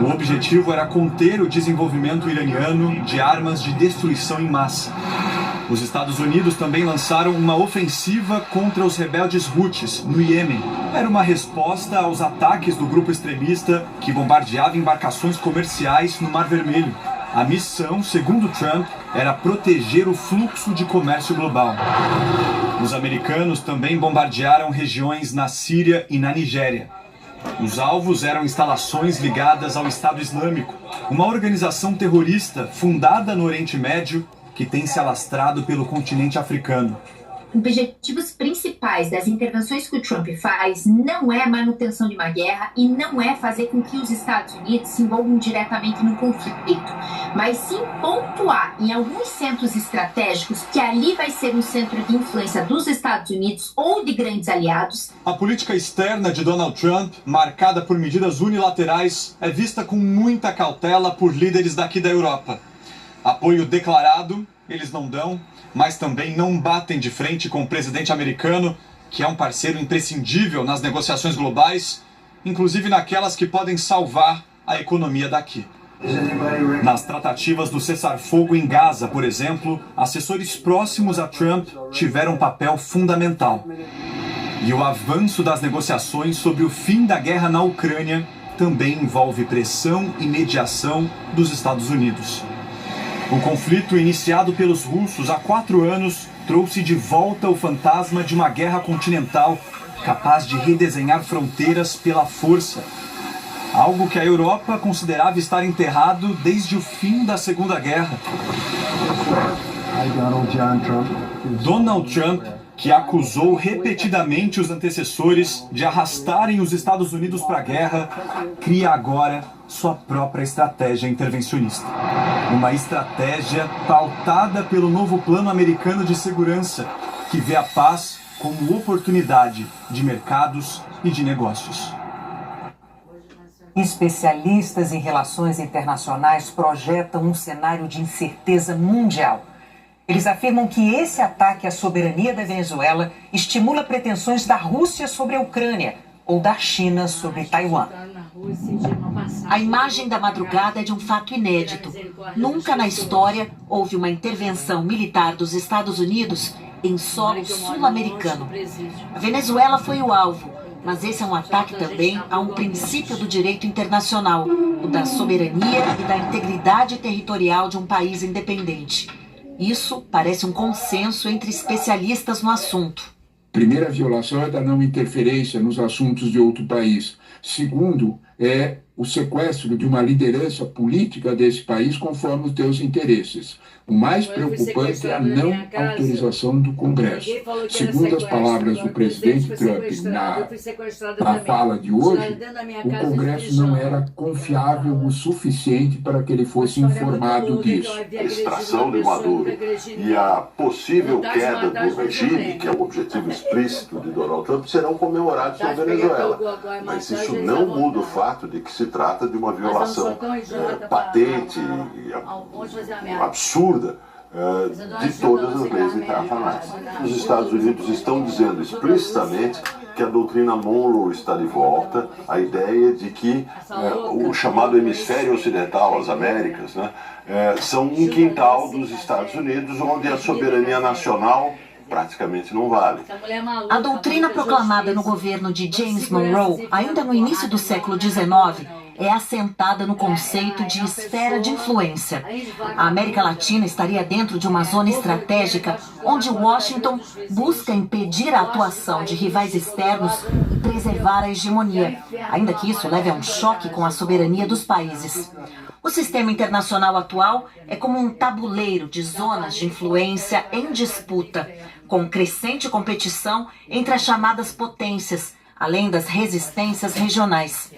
O objetivo era conter o desenvolvimento iraniano de armas de destruição em massa. Os Estados Unidos também lançaram uma ofensiva contra os rebeldes Houthis, no Iêmen. Era uma resposta aos ataques do grupo extremista que bombardeava embarcações comerciais no Mar Vermelho. A missão, segundo Trump, era proteger o fluxo de comércio global. Os americanos também bombardearam regiões na Síria e na Nigéria. Os alvos eram instalações ligadas ao Estado Islâmico, uma organização terrorista fundada no Oriente Médio que tem se alastrado pelo continente africano. Objetivos principais das intervenções que o Trump faz não é a manutenção de uma guerra e não é fazer com que os Estados Unidos se envolvam diretamente no conflito, mas sim pontuar em alguns centros estratégicos que ali vai ser um centro de influência dos Estados Unidos ou de grandes aliados. A política externa de Donald Trump, marcada por medidas unilaterais, é vista com muita cautela por líderes daqui da Europa. Apoio declarado, eles não dão, mas também não batem de frente com o presidente americano, que é um parceiro imprescindível nas negociações globais, inclusive naquelas que podem salvar a economia daqui. Nas tratativas do cessar-fogo em Gaza, por exemplo, assessores próximos a Trump tiveram um papel fundamental. E o avanço das negociações sobre o fim da guerra na Ucrânia também envolve pressão e mediação dos Estados Unidos. O conflito iniciado pelos russos há 4 anos trouxe de volta o fantasma de uma guerra continental capaz de redesenhar fronteiras pela força. Algo que a Europa considerava estar enterrado desde o fim da Segunda Guerra. Donald Trump, que acusou repetidamente os antecessores de arrastarem os Estados Unidos para a guerra, cria agora sua própria estratégia intervencionista. Uma estratégia pautada pelo novo Plano Americano de Segurança, que vê a paz como oportunidade de mercados e de negócios. Especialistas em relações internacionais projetam um cenário de incerteza mundial. Eles afirmam que esse ataque à soberania da Venezuela estimula pretensões da Rússia sobre a Ucrânia ou da China sobre Taiwan. A imagem da madrugada é de um fato inédito. Nunca na história houve uma intervenção militar dos Estados Unidos em solo sul-americano. A Venezuela foi o alvo, mas esse é um ataque também a um princípio do direito internacional, o da soberania e da integridade territorial de um país independente. Isso parece um consenso entre especialistas no assunto. Primeira violação é da não interferência nos assuntos de outro país. Segundo, é o sequestro de uma liderança política desse país conforme os teus interesses. O mais preocupante é a não autorização do Congresso. Segundo as palavras do presidente Trump na fala de hoje, o Congresso não era confiável o suficiente para que ele fosse informado disso. A extração de Maduro e a possível queda do regime, que é o objetivo explícito de Donald Trump, serão comemorados na Venezuela. Mas isso não muda o fato de que se trata de uma violação patente e absurda de todas as leis internacionais. Os Estados Unidos estão dizendo explicitamente que a doutrina Monroe está de volta, a ideia de que o chamado hemisfério ocidental, as Américas, são um quintal dos Estados Unidos, onde a soberania nacional praticamente não vale. A doutrina proclamada no governo de James Monroe, ainda no início do século XIX, é assentada no conceito de esfera de influência. A América Latina estaria dentro de uma zona estratégica onde Washington busca impedir a atuação de rivais externos e preservar a hegemonia, ainda que isso leve a um choque com a soberania dos países. O sistema internacional atual é como um tabuleiro de zonas de influência em disputa, com crescente competição entre as chamadas potências, além das resistências regionais.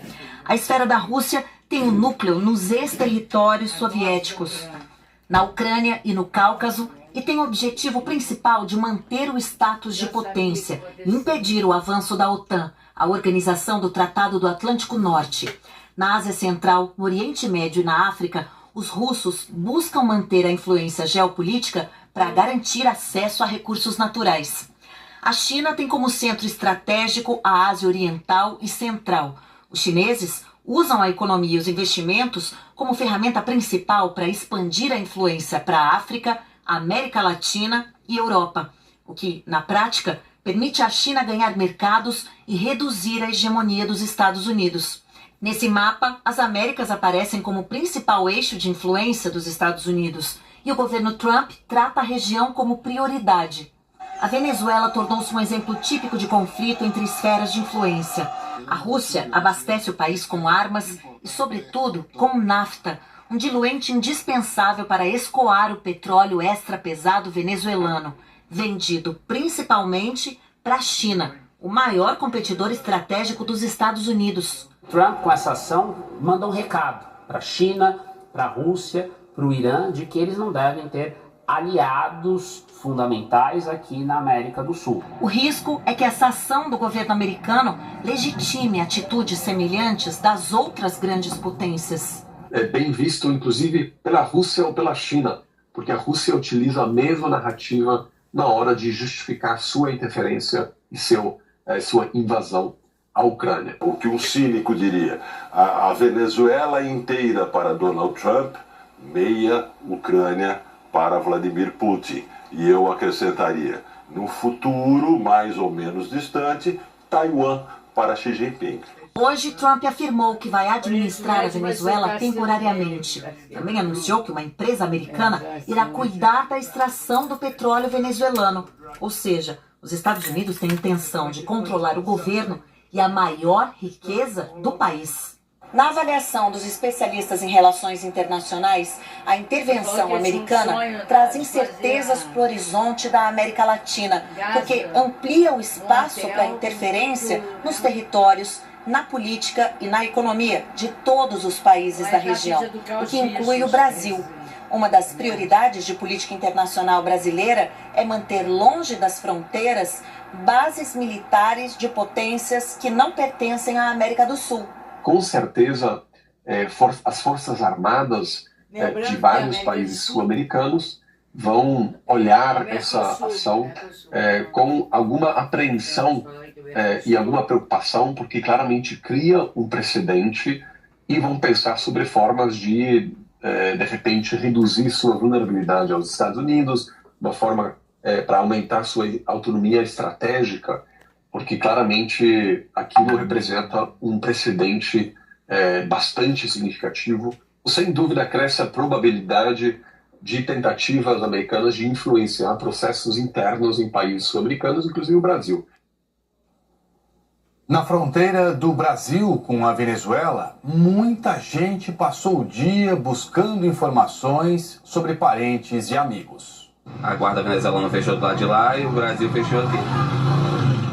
A esfera da Rússia tem um núcleo nos ex-territórios soviéticos, na Ucrânia e no Cáucaso, e tem o objetivo principal de manter o status de potência e impedir o avanço da OTAN, a Organização do Tratado do Atlântico Norte. Na Ásia Central, no Oriente Médio e na África, os russos buscam manter a influência geopolítica para garantir acesso a recursos naturais. A China tem como centro estratégico a Ásia Oriental e Central. Os chineses usam a economia e os investimentos como ferramenta principal para expandir a influência para a África, América Latina e Europa, o que, na prática, permite à China ganhar mercados e reduzir a hegemonia dos Estados Unidos. Nesse mapa, as Américas aparecem como principal eixo de influência dos Estados Unidos e o governo Trump trata a região como prioridade. A Venezuela tornou-se um exemplo típico de conflito entre esferas de influência. A Rússia abastece o país com armas e, sobretudo, com nafta, um diluente indispensável para escoar o petróleo extra-pesado venezuelano, vendido principalmente para a China, o maior competidor estratégico dos Estados Unidos. Trump, com essa ação, manda um recado para a China, para a Rússia, para o Irã, de que eles não devem ter aliados fundamentais aqui na América do Sul. O risco é que essa ação do governo americano legitime atitudes semelhantes das outras grandes potências. É bem visto, inclusive, pela Rússia ou pela China, porque a Rússia utiliza a mesma narrativa na hora de justificar sua interferência e sua invasão à Ucrânia. O que um cínico diria, a Venezuela inteira para Donald Trump, meia Ucrânia para Vladimir Putin. E eu acrescentaria, no futuro mais ou menos distante, Taiwan para Xi Jinping. Hoje, Trump afirmou que vai administrar a Venezuela temporariamente. Também anunciou que uma empresa americana irá cuidar da extração do petróleo venezuelano. Ou seja, os Estados Unidos têm intenção de controlar o governo e a maior riqueza do país. Na avaliação dos especialistas em relações internacionais, a intervenção americana traz incertezas para o horizonte da América Latina, porque amplia o espaço para interferência nos territórios, na política e na economia de todos os países da região, o que inclui o Brasil. Uma das prioridades de política internacional brasileira é manter longe das fronteiras bases militares de potências que não pertencem à América do Sul. Com certeza, as Forças Armadas de vários países sul-americanos vão olhar essa ação com alguma apreensão e alguma preocupação, porque claramente cria um precedente e vão pensar sobre formas de repente, reduzir sua vulnerabilidade aos Estados Unidos, uma forma para aumentar sua autonomia estratégica, porque claramente aquilo representa um precedente bastante significativo. Sem dúvida, cresce a probabilidade de tentativas americanas de influenciar processos internos em países sul-americanos, inclusive o Brasil. Na fronteira do Brasil com a Venezuela, muita gente passou o dia buscando informações sobre parentes e amigos. A guarda venezuelana fechou do lado de lá e o Brasil fechou aqui.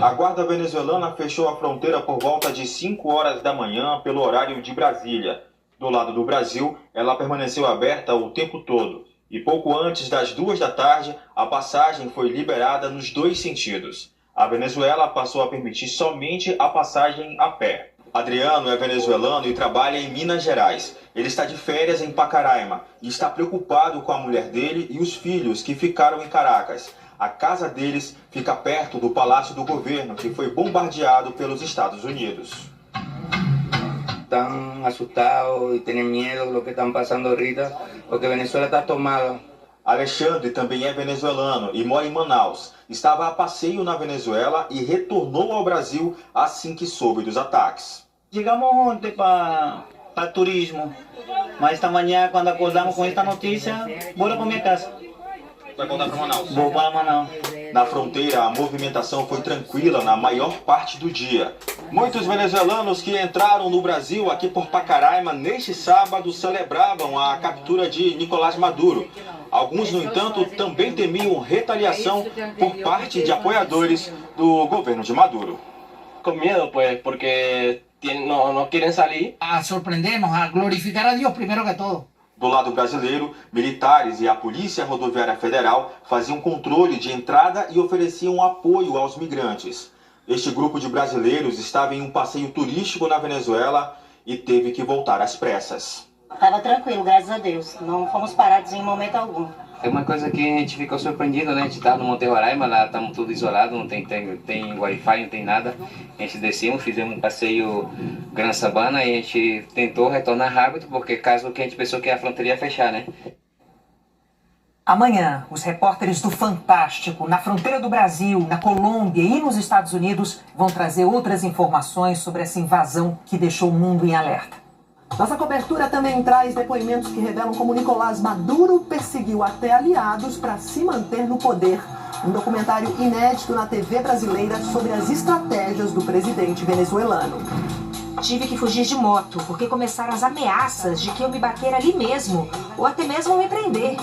A guarda venezuelana fechou a fronteira por volta de 5 horas da manhã pelo horário de Brasília. Do lado do Brasil, ela permaneceu aberta o tempo todo. E pouco antes das 2 da tarde, a passagem foi liberada nos 2 sentidos. A Venezuela passou a permitir somente a passagem a pé. Adriano é venezuelano e trabalha em Minas Gerais. Ele está de férias em Pacaraima e está preocupado com a mulher dele e os filhos que ficaram em Caracas. A casa deles fica perto do Palácio do Governo, que foi bombardeado pelos Estados Unidos. Estão assustados e têm medo do que está passando ahorita, porque Venezuela está tomada. Alexandre também é venezuelano e mora em Manaus. Estava a passeio na Venezuela e retornou ao Brasil assim que soube dos ataques. Chegamos ontem para turismo, mas esta manhã, quando acordamos com esta notícia, bora para minha casa. Vai voltar para Manaus? Vou para Manaus. Na fronteira, a movimentação foi tranquila na maior parte do dia. Muitos venezuelanos que entraram no Brasil aqui por Pacaraima neste sábado celebravam a captura de Nicolás Maduro. Alguns, no entanto, também temiam retaliação por parte de apoiadores do governo de Maduro. Com medo, pues, porque não querem sair. A sorprender-nos, a glorificar a Deus primeiro que todo. Do lado brasileiro, militares e a Polícia Rodoviária Federal faziam controle de entrada e ofereciam apoio aos migrantes. Este grupo de brasileiros estava em um passeio turístico na Venezuela e teve que voltar às pressas. Estava tranquilo, graças a Deus. Não fomos parados em momento algum. É uma coisa que a gente ficou surpreendido, né? A gente estava no Monte Roraima, lá estamos tudo isolado, não tem Wi-Fi, não tem nada. A gente descemos, fizemos um passeio Gran Sabana e a gente tentou retornar rápido, porque caso que a gente pensou que a fronteira ia fechar, né? Amanhã, os repórteres do Fantástico, na fronteira do Brasil, na Colômbia e nos Estados Unidos, vão trazer outras informações sobre essa invasão que deixou o mundo em alerta. Nossa cobertura também traz depoimentos que revelam como Nicolás Maduro perseguiu até aliados para se manter no poder. Um documentário inédito na TV brasileira sobre as estratégias do presidente venezuelano. Tive que fugir de moto, porque começaram as ameaças de que eu me bater ali mesmo, ou até mesmo me prender.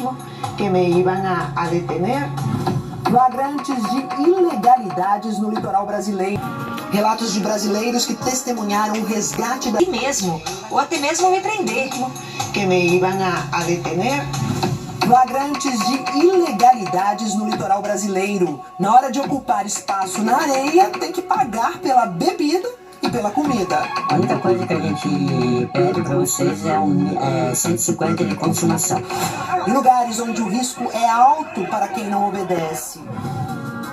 Que me iam a detener. Flagrantes de ilegalidades no litoral brasileiro. Relatos de brasileiros que testemunharam o resgate da... mesmo, ou até mesmo me prender. Que me iam a detener. Flagrantes de ilegalidades no litoral brasileiro. Na hora de ocupar espaço na areia, tem que pagar pela bebida e pela comida. A única coisa que a gente pede para vocês é 150 de consumação. Em lugares onde o risco é alto para quem não obedece.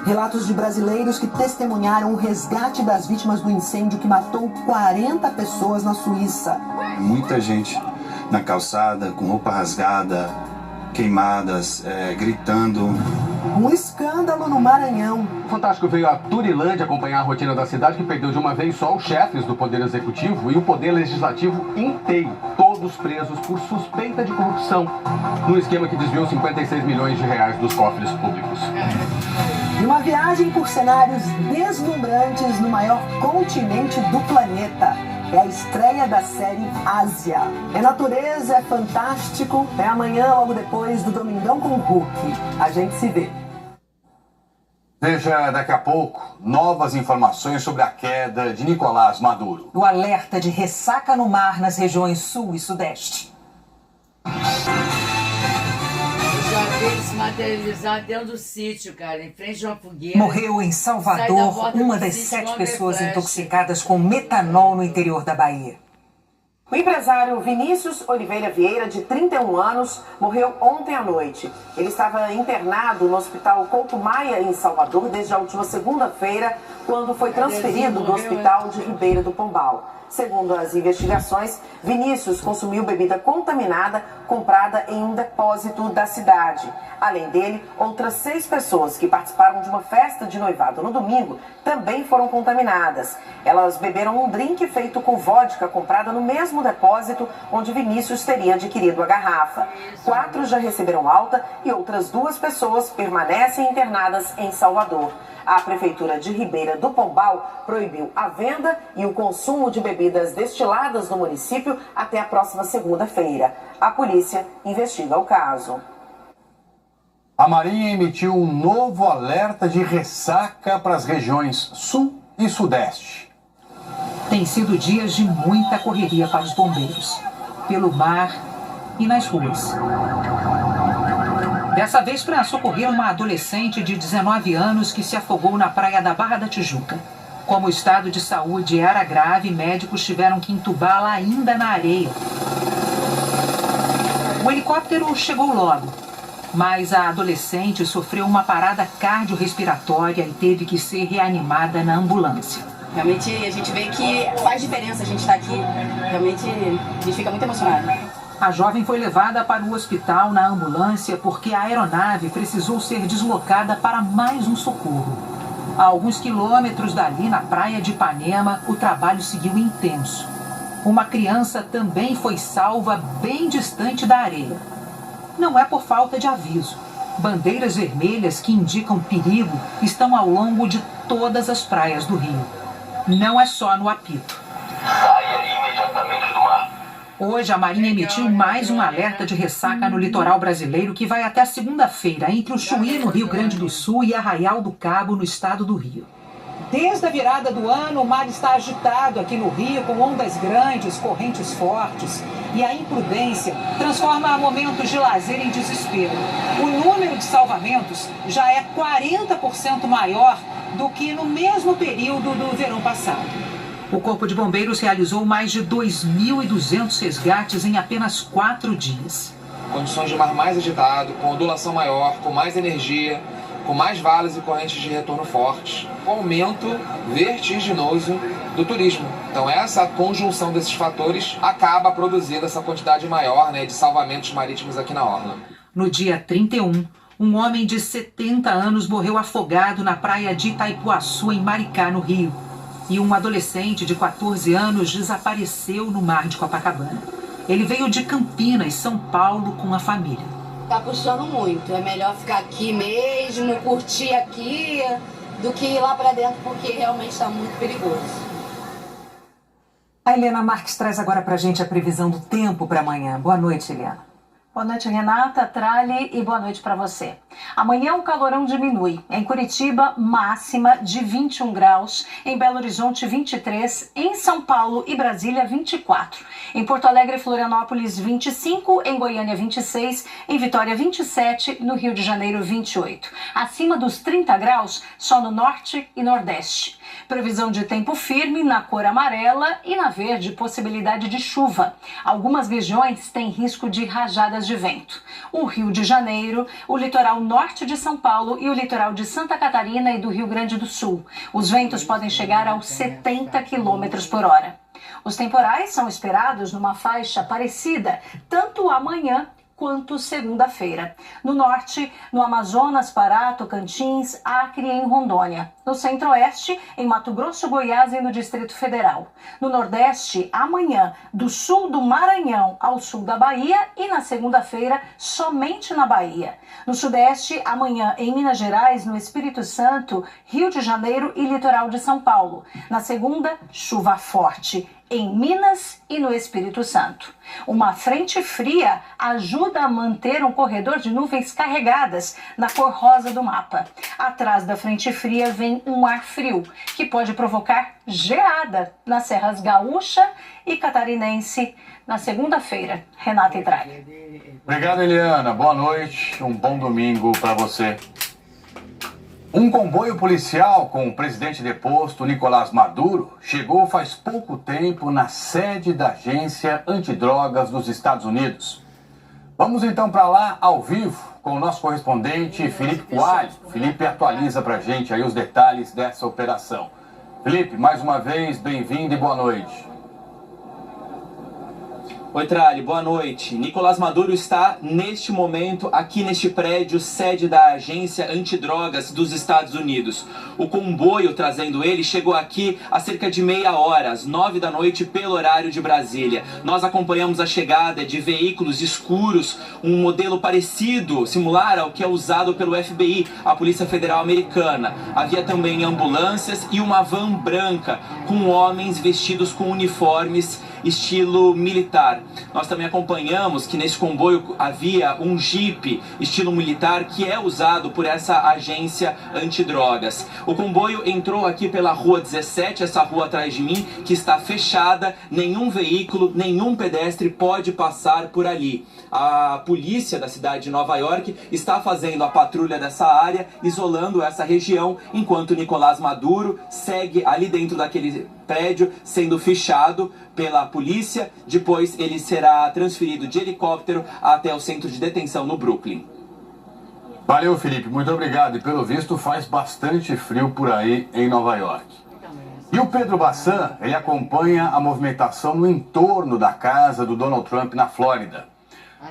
Relatos de brasileiros que testemunharam o resgate das vítimas do incêndio que matou 40 pessoas na Suíça. Muita gente na calçada, com roupa rasgada, queimadas, gritando. Um escândalo no Maranhão. O Fantástico veio a Turilândia acompanhar a rotina da cidade, que perdeu de uma vez só os chefes do Poder Executivo e o Poder Legislativo inteiro, todos presos por suspeita de corrupção, no esquema que desviou 56 milhões de reais dos cofres públicos. E uma viagem por cenários deslumbrantes no maior continente do planeta. É a estreia da série Ásia. É natureza, é fantástico. É amanhã, logo depois do Domingão com o Hulk. A gente se vê. Veja daqui a pouco novas informações sobre a queda de Nicolás Maduro. O alerta de ressaca no mar nas regiões sul e sudeste. Se materializar dentro do sítio, cara, em frente a uma fogueira. Morreu em Salvador uma das 7 pessoas intoxicadas com metanol no interior da Bahia. O empresário Vinícius Oliveira Vieira, de 31 anos, morreu ontem à noite. Ele estava internado no Hospital Couto Maia, em Salvador, desde a última segunda-feira, quando foi transferido do hospital de Ribeira do Pombal. Segundo as investigações, Vinícius consumiu bebida contaminada comprada em um depósito da cidade. Além dele, outras 6 pessoas que participaram de uma festa de noivado no domingo também foram contaminadas. Elas beberam um drink feito com vodka comprada no mesmo depósito onde Vinícius teria adquirido a garrafa. 4 já receberam alta e outras 2 pessoas permanecem internadas em Salvador. A Prefeitura de Ribeira do Pombal proibiu a venda e o consumo de bebidas destiladas no município até a próxima segunda-feira. A polícia investiga o caso. A Marinha emitiu um novo alerta de ressaca para as regiões Sul e Sudeste. Tem sido dias de muita correria para os bombeiros, pelo mar e nas ruas. Dessa vez para socorrer uma adolescente de 19 anos que se afogou na praia da Barra da Tijuca. Como o estado de saúde era grave, médicos tiveram que entubá-la ainda na areia. O helicóptero chegou logo, mas a adolescente sofreu uma parada cardiorrespiratória e teve que ser reanimada na ambulância. Realmente a gente vê que faz diferença a gente estar aqui. Realmente a gente fica muito emocionado. A jovem foi levada para o hospital na ambulância porque a aeronave precisou ser deslocada para mais um socorro. A alguns quilômetros dali, na praia de Ipanema, o trabalho seguiu intenso. Uma criança também foi salva bem distante da areia. Não é por falta de aviso. Bandeiras vermelhas que indicam perigo estão ao longo de todas as praias do Rio. Não é só no apito. Saia imediatamente do mar. Hoje, a Marinha emitiu mais um alerta de ressaca no litoral brasileiro que vai até segunda-feira, entre o Chuí, no Rio Grande do Sul, e Arraial do Cabo, no estado do Rio. Desde a virada do ano, o mar está agitado aqui no Rio, com ondas grandes, correntes fortes. E a imprudência transforma momentos de lazer em desespero. O número de salvamentos já é 40% maior do que no mesmo período do verão passado. O Corpo de Bombeiros realizou mais de 2.200 resgates em apenas 4 dias. Condições de mar mais agitado, com ondulação maior, com mais energia, com mais valas e correntes de retorno fortes, com aumento vertiginoso do turismo. Então essa conjunção desses fatores acaba produzindo essa quantidade maior, de salvamentos marítimos aqui na orla. No dia 31, um homem de 70 anos morreu afogado na praia de Itaipuaçu, em Maricá, no Rio. E um adolescente de 14 anos desapareceu no mar de Copacabana. Ele veio de Campinas, São Paulo, com a família. Tá puxando muito, é melhor ficar aqui mesmo, curtir aqui, do que ir lá para dentro, porque realmente está muito perigoso. A Helena Marques traz agora pra gente a previsão do tempo para amanhã. Boa noite, Helena. Boa noite, Renata, Trali, e boa noite para você. Amanhã o calorão diminui. Em Curitiba, máxima de 21 graus. Em Belo Horizonte, 23. Em São Paulo e Brasília, 24. Em Porto Alegre e Florianópolis, 25. Em Goiânia, 26. Em Vitória, 27. No Rio de Janeiro, 28. Acima dos 30 graus, só no norte e nordeste. Previsão de tempo firme na cor amarela e na verde, possibilidade de chuva. Algumas regiões têm risco de rajadas de vento. O Rio de Janeiro, o litoral norte de São Paulo e o litoral de Santa Catarina e do Rio Grande do Sul. Os ventos podem chegar aos 70 km por hora. Os temporais são esperados numa faixa parecida, tanto amanhã quanto segunda-feira. No norte, no Amazonas, Pará, Tocantins, Acre e em Rondônia. No centro-oeste, em Mato Grosso, Goiás e no Distrito Federal. No nordeste, amanhã, do sul do Maranhão ao sul da Bahia e na segunda-feira, somente na Bahia. No sudeste, amanhã em Minas Gerais, no Espírito Santo, Rio de Janeiro e litoral de São Paulo. Na segunda, chuva forte em Minas e no Espírito Santo. Uma frente fria ajuda a manter um corredor de nuvens carregadas na cor rosa do mapa. Atrás da frente fria vem um ar frio, que pode provocar geada nas serras gaúcha e catarinense na segunda-feira. Renata Itralha. Obrigado, Eliana. Boa noite. Um bom domingo para você. Um comboio policial com o presidente deposto, Nicolás Maduro, chegou faz pouco tempo na sede da Agência Antidrogas dos Estados Unidos. Vamos então para lá ao vivo com o nosso correspondente Felipe Coalho. Felipe atualiza pra gente aí os detalhes dessa operação. Felipe, mais uma vez, bem-vindo e boa noite. Oi, Trali, boa noite. Nicolás Maduro está, neste momento, aqui neste prédio, sede da Agência Antidrogas dos Estados Unidos. O comboio trazendo ele chegou aqui há cerca de meia hora, às 9 da noite, pelo horário de Brasília. Nós acompanhamos a chegada de veículos escuros, um modelo parecido, similar ao que é usado pelo FBI, a Polícia Federal Americana. Havia também ambulâncias e uma van branca, com homens vestidos com uniformes estilo militar. Nós também acompanhamos que nesse comboio havia um Jeep estilo militar que é usado por essa agência antidrogas. O comboio entrou aqui pela Rua 17, essa rua atrás de mim, que está fechada, nenhum veículo, nenhum pedestre pode passar por ali. A polícia da cidade de Nova York está fazendo a patrulha dessa área, isolando essa região, enquanto Nicolás Maduro segue ali dentro daquele prédio, sendo fichado pela polícia. Depois ele será transferido de helicóptero até o centro de detenção no Brooklyn. Valeu, Felipe, muito obrigado. E pelo visto faz bastante frio por aí em Nova York. E o Pedro Bassan, ele acompanha a movimentação no entorno da casa do Donald Trump na Flórida.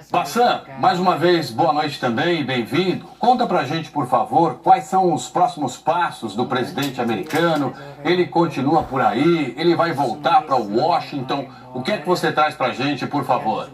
Bassan, mais uma vez, boa noite também e bem-vindo. Conta pra gente, por favor, quais são os próximos passos do presidente americano. Ele continua por aí, ele vai voltar para Washington. O que é que você traz pra gente, por favor?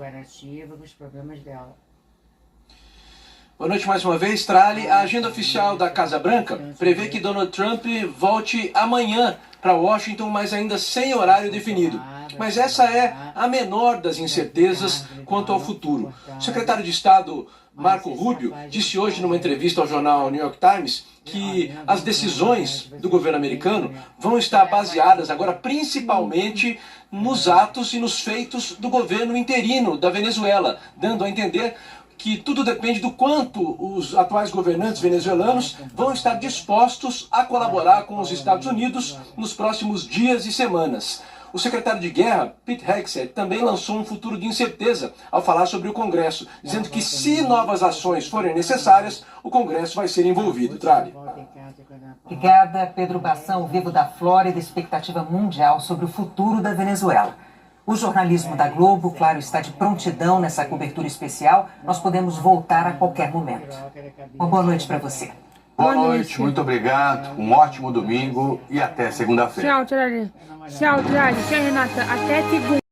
Boa noite mais uma vez, Trali. A agenda oficial da Casa Branca prevê que Donald Trump volte amanhã para Washington, mas ainda sem horário definido. Mas essa é a menor das incertezas quanto ao futuro. O secretário de Estado, Marco Rubio, disse hoje numa entrevista ao jornal New York Times que as decisões do governo americano vão estar baseadas agora principalmente nos atos e nos feitos do governo interino da Venezuela, dando a entender que tudo depende do quanto os atuais governantes venezuelanos vão estar dispostos a colaborar com os Estados Unidos nos próximos dias e semanas. O secretário de Guerra, Pete Hegseth, também lançou um futuro de incerteza ao falar sobre o Congresso, dizendo que se novas ações forem necessárias, o Congresso vai ser envolvido. Trali. Obrigada, Pedro Bassan, vivo da Flórida, expectativa mundial sobre o futuro da Venezuela. O jornalismo da Globo, claro, está de prontidão nessa cobertura especial. Nós podemos voltar a qualquer momento. Uma boa noite para você. Boa noite, muito obrigado. Um ótimo domingo e até segunda-feira. Tchau, Trali. Tchau, Trali. Tchau, Renata. Até segunda.